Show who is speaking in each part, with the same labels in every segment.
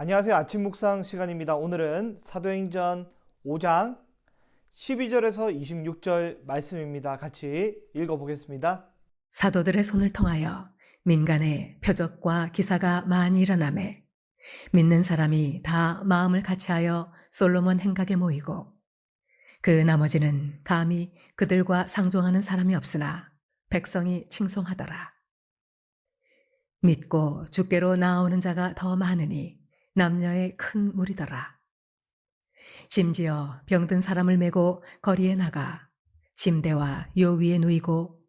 Speaker 1: 안녕하세요. 아침 묵상 시간입니다. 오늘은 사도행전 5장 12절에서 26절 말씀입니다. 같이 읽어보겠습니다.
Speaker 2: 사도들의 손을 통하여 민간에 표적과 기사가 많이 일어나매 믿는 사람이 다 마음을 같이하여 솔로몬 행각에 모이고 그 나머지는 감히 그들과 상종하는 사람이 없으나 백성이 칭송하더라. 믿고 주께로 나아오는 자가 더 많으니 남녀의 큰 무리더라. 심지어 병든 사람을 메고 거리에 나가 침대와 요 위에 누이고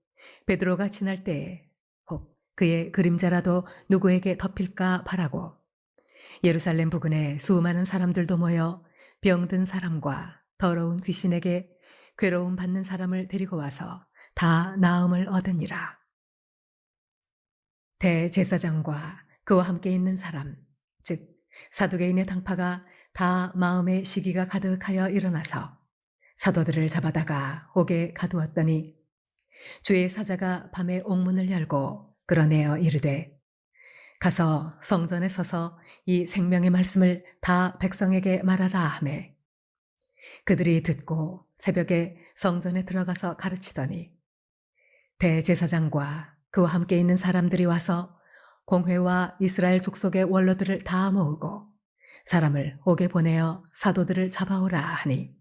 Speaker 2: 베드로가 지날 때에 혹 그의 그림자라도 누구에게 덮일까 바라고 예루살렘 부근에 수많은 사람들도 모여 병든 사람과 더러운 귀신에게 괴로움 받는 사람을 데리고 와서 다 나음을 얻으니라. 대제사장과 그와 함께 있는 사람, 즉 사두개인의 당파가 다 마음의 시기가 가득하여 일어나서 사도들을 잡아다가 옥에 가두었더니 주의 사자가 밤에 옥문을 열고 끌어내어 이르되 가서 성전에 서서 이 생명의 말씀을 다 백성에게 말하라 하매 그들이 듣고 새벽에 성전에 들어가서 가르치더니 대제사장과 그와 함께 있는 사람들이 와서 공회와 이스라엘 족속의 원로들을 다 모으고 사람을 옥에 보내어 사도들을 잡아오라 하니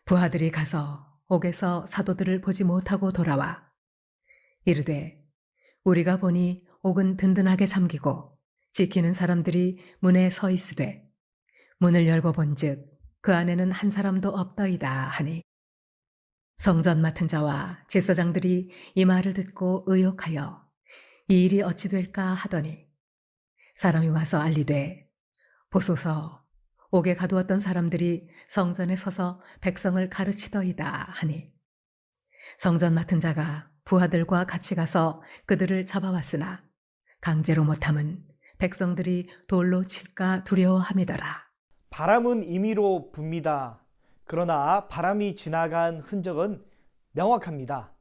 Speaker 2: 부하들이 가서 옥에서 사도들을 보지 못하고 돌아와 이르되 우리가 보니 옥은 든든하게 잠기고 지키는 사람들이 문에 서 있으되 문을 열고 본즉 그 안에는 한 사람도 없더이다 하니 성전 맡은 자와 제사장들이 이 말을 듣고 의혹하여 이 일이 어찌 될까 하더니 사람이 와서 알리되 보소서 옥에 가두었던 사람들이 성전에 서서 백성을 가르치더이다 하니 성전 맡은 자가 부하들과 같이 가서 그들을 잡아왔으나 강제로 못함은 백성들이 돌로 칠까 두려워함이더라.
Speaker 1: 바람은 임의로 붑니다. 그러나 바람이 지나간 흔적은 명확합니다.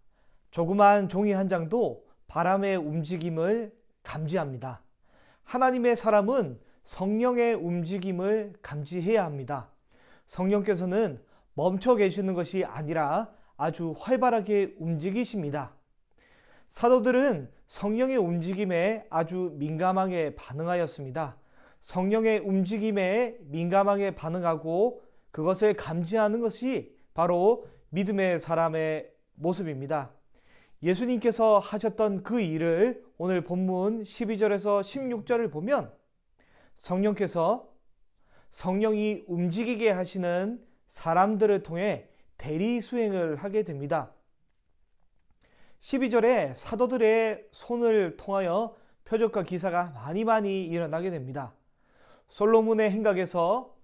Speaker 1: 조그만 종이 한 장도 바람의 움직임을 감지합니다. 하나님의 사람은 성령의 움직임을 감지해야 합니다. 성령께서는 멈춰 계시는 것이 아니라 아주 활발하게 움직이십니다. 사도들은 성령의 움직임에 아주 민감하게 반응하였습니다. 성령의 움직임에 민감하게 반응하고 그것을 감지하는 것이 바로 믿음의 사람의 모습입니다. 예수님께서 하셨던 그 일을 오늘 본문 12절에서 16절을 보면 성령이 움직이게 하시는 사람들을 통해 대리 수행을 하게 됩니다. 12절에 사도들의 손을 통하여 표적과 기사가 많이 일어나게 됩니다. 솔로몬의 행각에서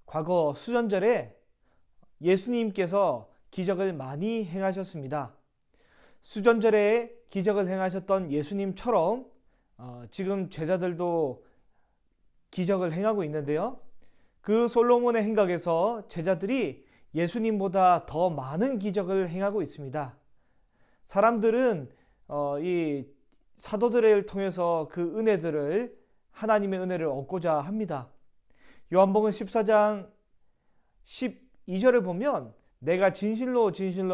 Speaker 1: 과거 수전절에 예수님께서 기적을 많이 행하셨습니다. 수전절에 기적을 행하셨던 예수님처럼 지금 제자들도 기적을 행하고 있는데요. 그 솔로몬의 행각에서 제자들이 예수님보다 더 많은 기적을 행하고 있습니다. 사람들은 이 사도들을 통해서 그 은혜들을 하나님의 은혜를 얻고자 합니다. 요한복음 14장 12절을 보면 내가 진실로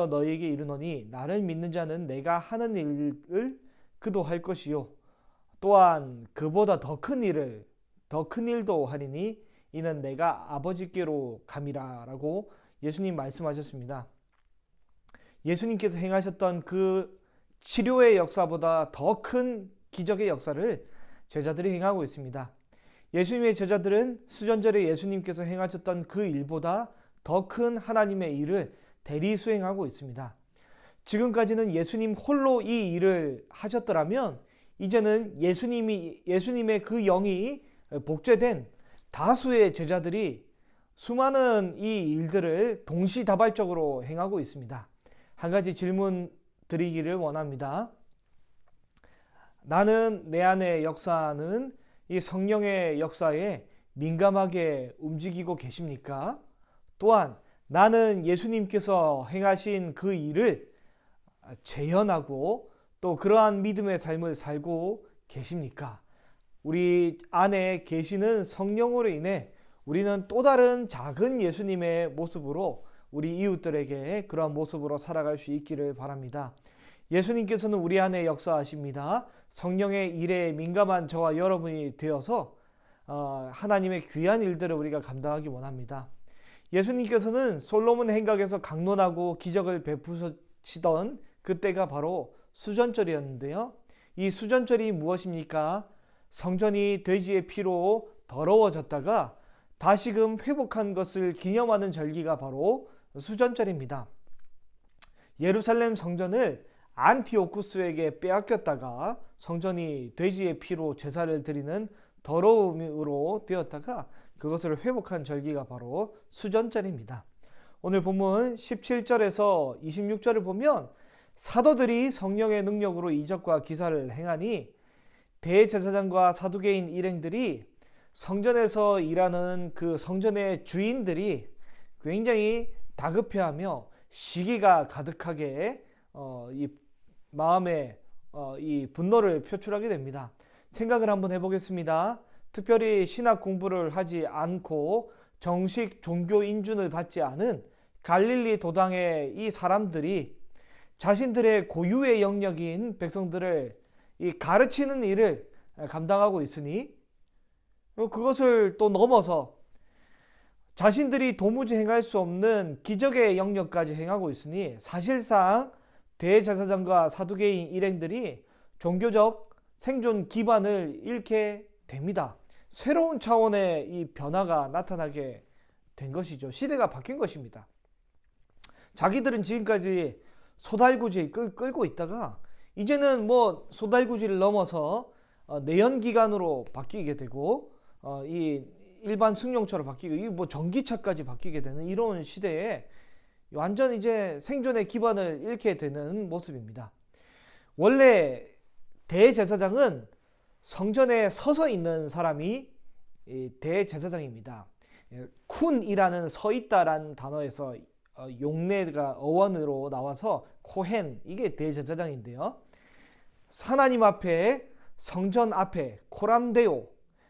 Speaker 1: 너희에게 이르노니 나를 믿는 자는 내가 하는 일을 그도 할 것이요 또한 그보다 더 큰 일도 하리니 이는 내가 아버지께로 감이라 라고 예수님 말씀하셨습니다. 예수님께서 행하셨던 그 치료의 역사보다 더 큰 기적의 역사를 제자들이 행하고 있습니다. 예수님의 제자들은 수전절에 예수님께서 행하셨던 그 일보다 더 큰 하나님의 일을 대리 수행하고 있습니다. 지금까지는 예수님 홀로 이 일을 하셨더라면 이제는 예수님의 그 영이 복제된 다수의 제자들이 수많은 이 일들을 동시다발적으로 행하고 있습니다. 한 가지 질문 드리기를 원합니다. 나는 내 안의 역사는 이 성령의 역사에 민감하게 움직이고 계십니까? 또한 나는 예수님께서 행하신 그 일을 재현하고 또 그러한 믿음의 삶을 살고 계십니까? 우리 안에 계시는 성령으로 인해 우리는 또 다른 작은 예수님의 모습으로 우리 이웃들에게 그러한 모습으로 살아갈 수 있기를 바랍니다. 예수님께서는 우리 안에 역사하십니다. 성령의 일에 민감한 저와 여러분이 되어서 하나님의 귀한 일들을 우리가 감당하기 원합니다. 예수님께서는 솔로몬 행각에서 강론하고 기적을 베푸시던 그때가 바로 수전절이었는데요. 이 수전절이 무엇입니까? 성전이 돼지의 피로 더러워졌다가 다시금 회복한 것을 기념하는 절기가 바로 수전절입니다. 예루살렘 성전을 안티오쿠스에게 빼앗겼다가 성전이 돼지의 피로 제사를 드리는 더러움으로 되었다가 그것을 회복한 절기가 바로 수전절입니다. 오늘 본문 17절에서 26절을 보면 사도들이 성령의 능력으로 이적과 기사를 행하니 대제사장과 사두개인 일행들이 성전에서 일하는 그 성전의 주인들이 굉장히 다급해하며 시기가 가득하게 이 마음에 이 분노를 표출하게 됩니다. 생각을 한번 해보겠습니다. 특별히 신학 공부를 하지 않고 정식 종교 인준을 받지 않은 갈릴리 도당의 이 사람들이 자신들의 고유의 영역인 백성들을 이 가르치는 일을 감당하고 있으니 그것을 또 넘어서 자신들이 도무지 행할 수 없는 기적의 영역까지 행하고 있으니 사실상 대제사장과 사두개인 일행들이 종교적 생존 기반을 잃게 됩니다. 새로운 차원의 이 변화가 나타나게 된 것이죠. 시대가 바뀐 것입니다. 자기들은 지금까지 소달구지 끌고 있다가 이제는 뭐 소달구지를 넘어서 내연기관으로 바뀌게 되고 이 일반 승용차로 바뀌고 이 뭐 전기차까지 바뀌게 되는 이런 시대에 완전 이제 생존의 기반을 잃게 되는 모습입니다. 원래 대제사장은 성전에 서서 있는 사람이 대제사장입니다. 쿤이라는 서 있다라는 단어에서 용례가 어원으로 나와서 코헨, 이게 대제사장인데요. 하나님 앞에, 성전 앞에 코람데오,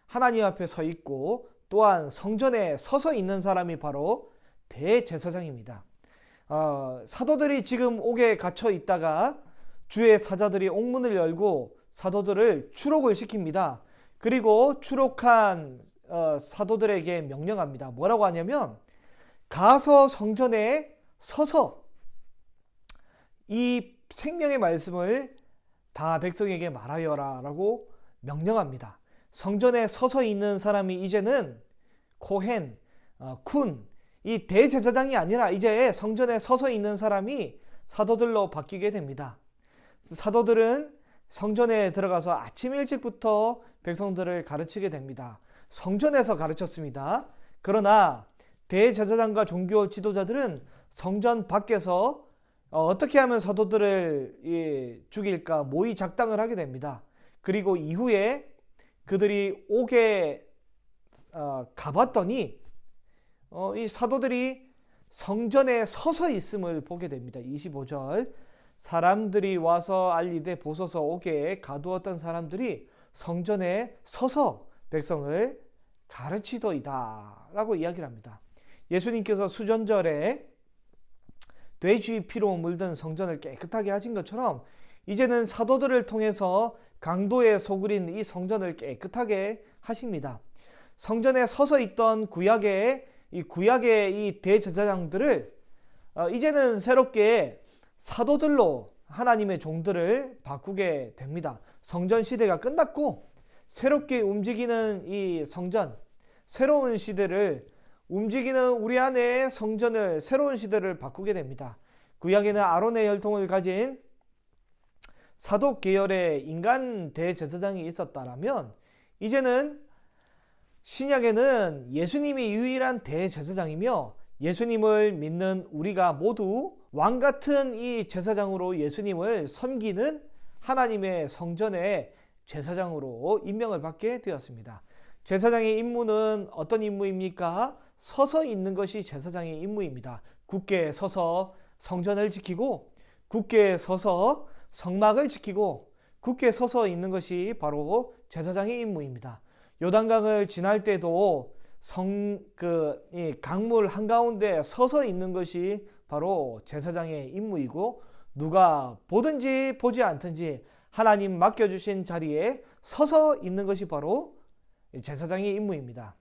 Speaker 1: 하나님 앞에 서 있고 또한 성전에 서서 있는 사람이 바로 대제사장입니다. 사도들이 지금 옥에 갇혀 있다가 주의 사자들이 옥문을 열고 사도들을 추록을 시킵니다. 그리고 추록한 사도들에게 명령합니다. 뭐라고 하냐면 가서 성전에 서서 이 생명의 말씀을 다 백성에게 말하여라 라고 명령합니다. 성전에 서서 있는 사람이 이제는 코헨, 쿤, 이 대제사장이 아니라 이제 성전에 서서 있는 사람이 사도들로 바뀌게 됩니다. 사도들은 성전에 들어가서 아침 일찍부터 백성들을 가르치게 됩니다. 성전에서 가르쳤습니다. 그러나 대제사장과 종교 지도자들은 성전 밖에서 어떻게 하면 사도들을 죽일까 모의 작당을 하게 됩니다. 그리고 이후에 그들이 옥에 가봤더니 이 사도들이 성전에 서서 있음을 보게 됩니다. 25절 사람들이 와서 알리되 보소서 옥에 가두었던 사람들이 성전에 서서 백성을 가르치더이다 라고 이야기를 합니다. 예수님께서 수전절에 돼지 피로 물든 성전을 깨끗하게 하신 것처럼 이제는 사도들을 통해서 강도에 소그린 이 성전을 깨끗하게 하십니다. 성전에 서서 있던 구약의 이 대제사장들을 이제는 새롭게 사도들로 하나님의 종들을 바꾸게 됩니다. 성전 시대가 끝났고 새롭게 움직이는 이 성전, 새로운 시대를 움직이는 우리 안에 성전을 새로운 시대를 바꾸게 됩니다. 구약에는 아론의 혈통을 가진 사독 계열의 인간 대제사장이 있었다라면 이제는 신약에는 예수님이 유일한 대제사장이며 예수님을 믿는 우리가 모두 왕같은 이 제사장으로 예수님을 섬기는 하나님의 성전의 제사장으로 임명을 받게 되었습니다. 제사장의 임무는 어떤 임무입니까? 서서 있는 것이 제사장의 임무입니다. 굳게 서서 성전을 지키고 굳게 서서 성막을 지키고 굳게 서서 있는 것이 바로 제사장의 임무입니다. 요단강을 지날 때도 이 강물 한가운데 서서 있는 것이 바로 제사장의 임무이고, 누가 보든지 보지 않든지 하나님 맡겨주신 자리에 서서 있는 것이 바로 제사장의 임무입니다.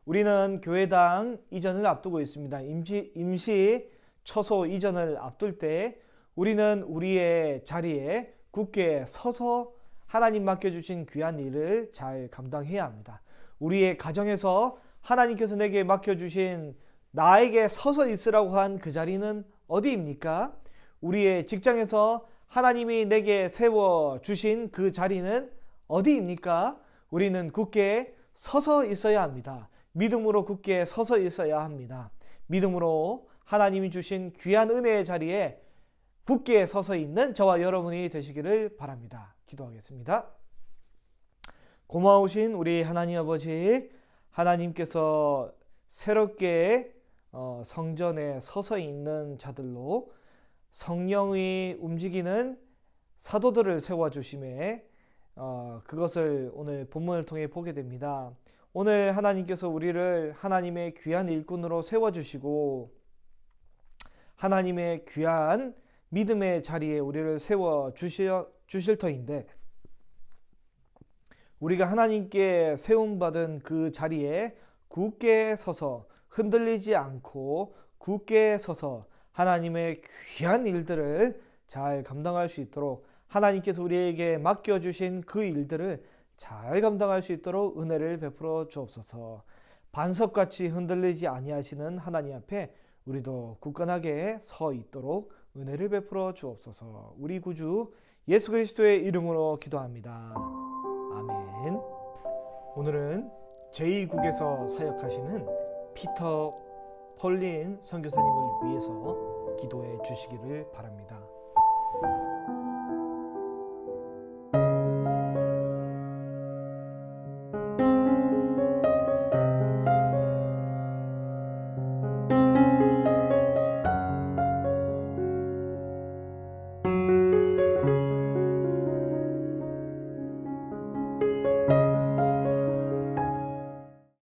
Speaker 1: 우리는 교회당 이전을 앞두고 있습니다. 임시 처소 이전을 앞둘 때 우리는 우리의 자리에 굳게 서서 하나님 맡겨주신 귀한 일을 잘 감당해야 합니다. 우리의 가정에서 하나님께서 내게 맡겨주신, 나에게 서서 있으라고 한 그 자리는 어디입니까? 우리의 직장에서 하나님이 내게 세워주신 그 자리는 어디입니까? 우리는 굳게 서서 있어야 합니다. 믿음으로 굳게 서서 있어야 합니다. 믿음으로 하나님이 주신 귀한 은혜의 자리에 굳게 서서 있는 저와 여러분이 되시기를 바랍니다. 기도하겠습니다. 고마우신 우리 하나님 아버지, 하나님께서 새롭게 성전에 서서 있는 자들로 성령이 움직이는 사도들을 세워주심에 그것을 오늘 본문을 통해 보게 됩니다. 오늘 하나님께서 우리를 하나님의 귀한 일꾼으로 세워주시고 하나님의 귀한 믿음의 자리에 우리를 세워주실 터인데, 우리가 하나님께 세움받은 그 자리에 굳게 서서 흔들리지 않고 굳게 서서 하나님의 귀한 일들을 잘 감당할 수 있도록, 하나님께서 우리에게 맡겨주신 그 일들을 잘 감당할 수 있도록 은혜를 베풀어 주옵소서. 반석같이 흔들리지 아니하시는 하나님 앞에 우리도 굳건하게 서 있도록 은혜를 베풀어 주옵소서. 우리 구주 예수 그리스도의 이름으로 기도합니다. 아멘. 오늘은 제2국에서 사역하시는 피터 폴린 선교사님을 위해서 기도해 주시기를 바랍니다.